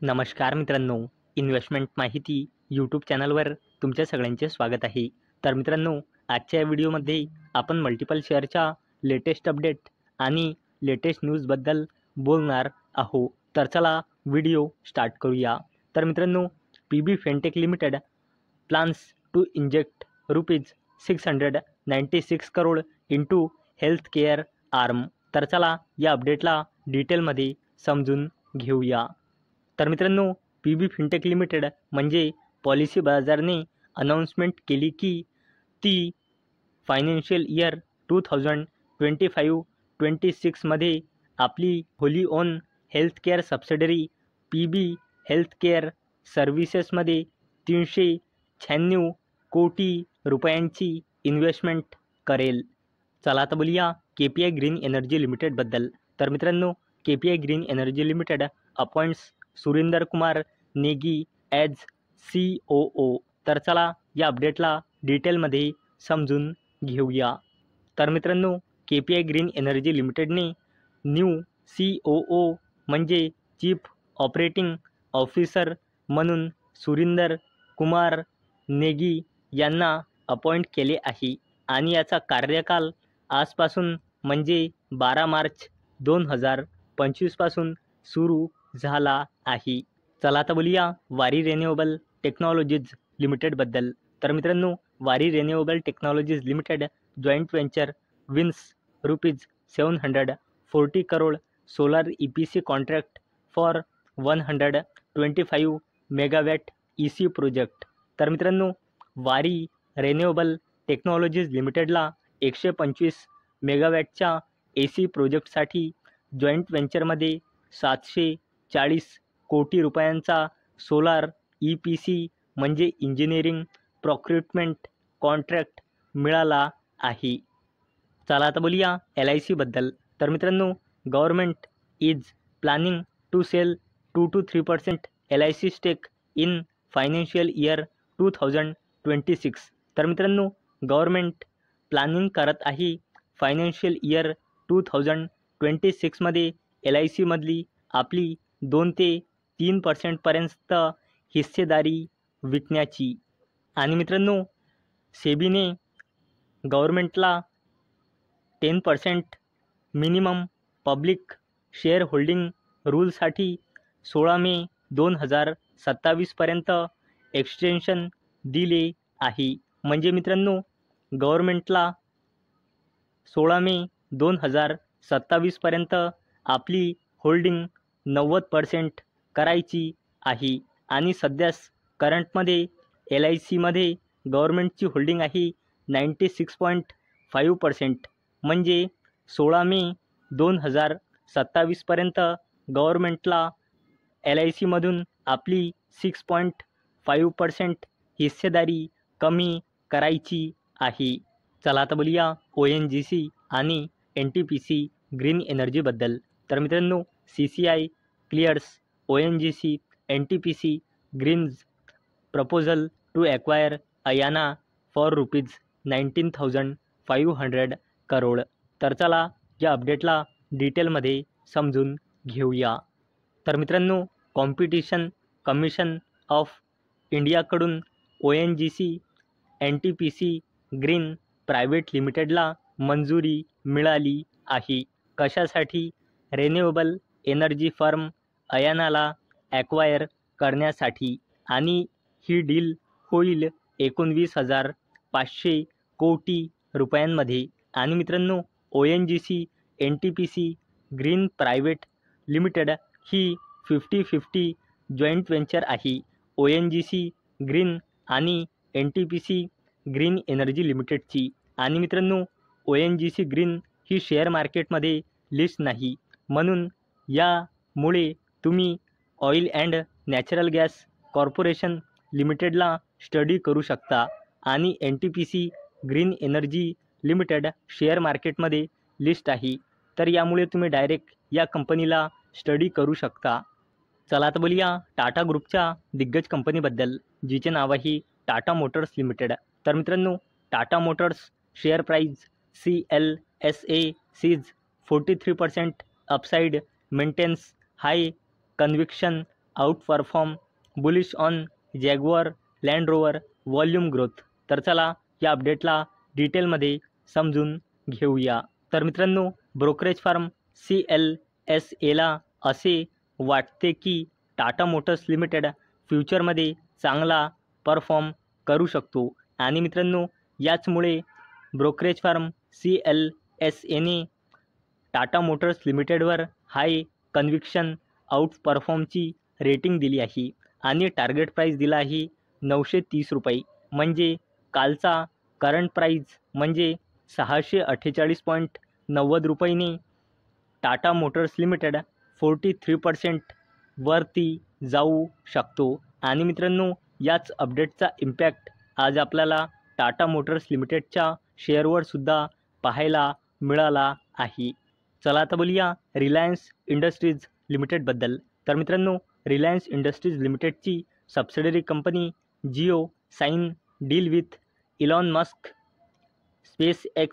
नमस्कार मित्रांनो, इन्व्हेस्टमेंट माहिती यूट्यूब चॅनलवर तुमच्या सगळ्यांचे स्वागत आहे. तर मित्रांनो, आजच्या या व्हिडिओमध्ये आपण मल्टिपल शेअरच्या लेटेस्ट अपडेट आणि लेटेस्ट न्यूजबद्दल बोलणार आहोत. तर चला व्हिडिओ स्टार्ट करूया. तर मित्रांनो, PB Fintech limited plans to inject ₹696 crore into healthcare arm. तर चला या अपडेटला डिटेलमध्ये समजून घेऊया. तर मित्रांनो, PB Fintech लिमिटेड म्हणजे पॉलिसी बाजारने अनाउन्समेंट केली की ती फायनान्शियल इयर 2025-26 मध्ये आपली wholly owned healthcare subsidiary PB healthcare सर्व्हिसेसमध्ये 396 कोटी रुपयांची इन्व्हेस्टमेंट करेल. चला आता बोलूया KPI ग्रीन एनर्जी लिमिटेडबद्दल. तर मित्रांनो, KPI green energy limited appoints Surinder Kumar Negi as COO. तर चला या अपडेटला डिटेलमध्ये समजून घेऊया. तर मित्रांनो, KPI ग्रीन एनर्जी लिमिटेडने न्यू COO म्हणजे चीफ ऑपरेटिंग ऑफिसर म्हणून सुरिंदर कुमार नेगी यांना अपॉइंट केले आहे आणि याचा कार्यकाल आजपासून म्हणजे 12 मार्च 2025 पासून सुरू झाला आहे. चला आता बोलूया वारी रिन्युएबल टेक्नॉलॉजीज लिमिटेडबद्दल. तर मित्रांनो, वारी renewable technologies limited joint venture wins ₹740 crore solar EPC contract for 125 megawatt EC project. तर मित्रांनो, वारी रिन्युएबल टेक्नॉलॉजीज लिमिटेडला 125 मेगावॅटच्या AC प्रोजेक्टसाठी जॉईंट व्हेंचरमध्ये 740 कोटी रुपयांचा सोलार EPC म्हणजे इंजिनिअरिंग प्रोक्युरमेंट कॉन्ट्रॅक्ट मिळाला आहे. चला आता बोलूया LIC बद्दल. तर मित्रांनो, government is planning to sell 2 to 3% LIC stake in financial year 2026. तर मित्रांनो, गव्हर्नमेंट प्लॅनिंग करत आहे फायनान्शियल इयर 2026 मध्ये LIC मधली आपली 2 ते 3% पर्यंत हिस्सेदारी विकण्याची. आणि मित्रांनो, सेबीने गव्हर्नमेंटला 10% मिनिमम पब्लिक शेअर होल्डिंग रूलसाठी 16 मे 2027 पर्यंत एक्सटेन्शन दिले आहे. म्हणजे मित्रांनो, गव्हर्नमेंटला 16 मे 2027 पर्यंत आपली होल्डिंग 90% करायची आहे. आणि सध्यास करंटमध्ये LIC मध्ये गव्हर्नमेंटची होल्डिंग आहे 96.5%. म्हणजे 16 मे 2027 पर्यंत गव्हर्नमेंटला LIC मधून आपली 6.5% हिस्सेदारी कमी करायची आहे. चला आता बोलूया ONGC आणि NTPC ग्रीन एनर्जीबद्दल. तर मित्रांनो, CCI clears ONGC NTPC greens proposal to acquire Ayana for ₹19,500 crore. तर चला या अपडेटला डिटेलमध्ये समजून घेऊया. तर मित्रांनो, कॉम्पिटिशन कमिशन ऑफ इंडियाकडून ONGC NTPC ग्रीन प्रायव्हेट लिमिटेडला मंजुरी मिळाली आहे. कशासाठी? रिन्युएबल एनर्जी फर्म अयानाला ॲक्वायर करण्यासाठी. आणि ही डील होईल 19,500 कोटी रुपयांमध्ये. आणि मित्रांनो, ONGC NTPC green private limited ही 50-50 जॉईंट व्हेंचर आहे ONGC ग्रीन आणि NTPC ग्रीन एनर्जी लिमिटेडची. आणि मित्रांनो, ONGC ग्रीन ही शेअर मार्केटमध्ये लिस्ट नाही, म्हणून यामुळे तुम्ही oil and natural gas corporation लिमिटेडला स्टडी करू शकता. आणि NTPC green energy limited share मार्केटमध्ये लिस्ट आहे, तर यामुळे तुम्ही डायरेक्ट या कंपनीला स्टडी करू शकता. चला आता बोलूया टाटा ग्रुपच्या दिग्गज कंपनीबद्दल, जिचे नाव आहे टाटा मोटर्स लिमिटेड. तर मित्रांनो, Tata motors share price CLSA sees 43% upside maintains high conviction outperform bullish on Jaguar Land Rover volume growth. तर चला या अपडेटला डिटेलमध्ये समजून घेऊया. तर मित्रांनो, ब्रोकरेज फर्म CLSAला असे वाटते की टाटा मोटर्स लिमिटेड फ्युचरमध्ये चांगला परफॉर्म करू शकतो आणि मित्रांनो, याचमुळे ब्रोकरेज फर्म CLSAने टाटा मोटर्स लिमिटेडवर हाय कन्व्हिक्शन आउट परफॉर्मची रेटिंग दिली आहे आणि टार्गेट प्राईस दिला आहे 930 रुपये. म्हणजे कालचा करंट प्राईस म्हणजे 648.90 रुपयांनी टाटा मोटर्स लिमिटेड 43% वरती जाऊ शकतो. आणि मित्रांनो, याच अपडेटचा इम्पॅक्ट आज आपल्याला टाटा मोटर्स लिमिटेडच्या शेअरवर सुद्धा पाहायला मिळाला आहे. चला आता बोलूया रिलायन्स इंडस्ट्रीज लिमिटेडबद्दल. तर मित्रांनो, रिलायन्स इंडस्ट्रीज लिमिटेडची subsidiary company Jio sign deal with Elon Musk SpaceX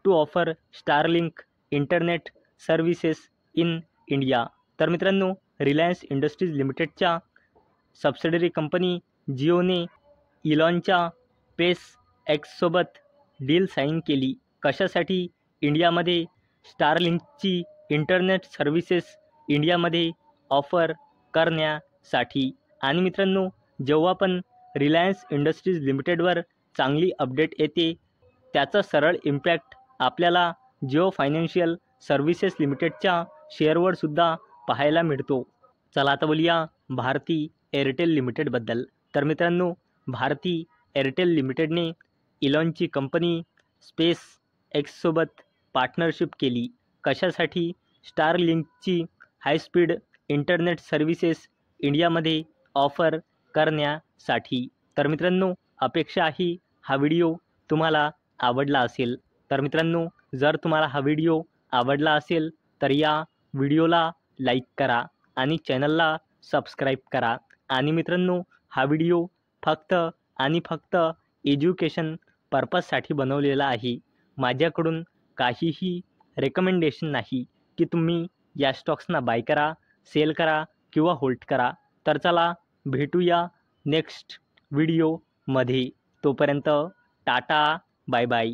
to offer Starlink internet services in India. तर मित्रांनो, रिलायन्स इंडस्ट्रीज लिमिटेडच्या सबसिडरी कंपनी जिओने इलॉनच्या SpaceX डील साईन केली. कशासाठी? इंडियामध्ये स्टारलिंकची इंटरनेट सर्व्हिसेस इंडियामध्ये ऑफर करण्यासाठी. आणि मित्रांनो, जेव्हा पण रिलायन्स इंडस्ट्रीज लिमिटेडवर चांगली अपडेट येते, त्याचा सरळ इम्पॅक्ट आपल्याला जिओ फायनान्शियल सर्व्हिसेस लिमिटेडच्या शेअरवर सुद्धा पाहायला मिळतो. चला आता बोलूया भारती एअरटेल लिमिटेडबद्दल. तर मित्रांनो, भारती एअरटेल लिमिटेडने इलॉनची कंपनी SpaceX पार्टनरशिप केली. कशासाठी? स्टारलिंकची हायस्पीड इंटरनेट सर्व्हिसेस इंडियामध्ये ऑफर करण्यासाठी. तर मित्रांनो, अपेक्षा आहे हा व्हिडिओ तुम्हाला आवडला असेल. तर मित्रांनो, जर तुम्हाला हा व्हिडिओ आवडला असेल तर या व्हिडिओला लाईक करा आणि चॅनलला सबस्क्राईब करा. आणि मित्रांनो, हा व्हिडिओ फक्त आणि फक्त एज्युकेशन पर्पजसाठी बनवलेला आहे. माझ्याकडून काहीही रेकमेंडेशन नाही की तुम्ही या स्टॉक्सना बाय करा, सेल करा किंवा होल्ड करा. तर चला भेटूया नेक्स्ट व्हिडिओमध्ये. तोपर्यंत टाटा, बाय बाय.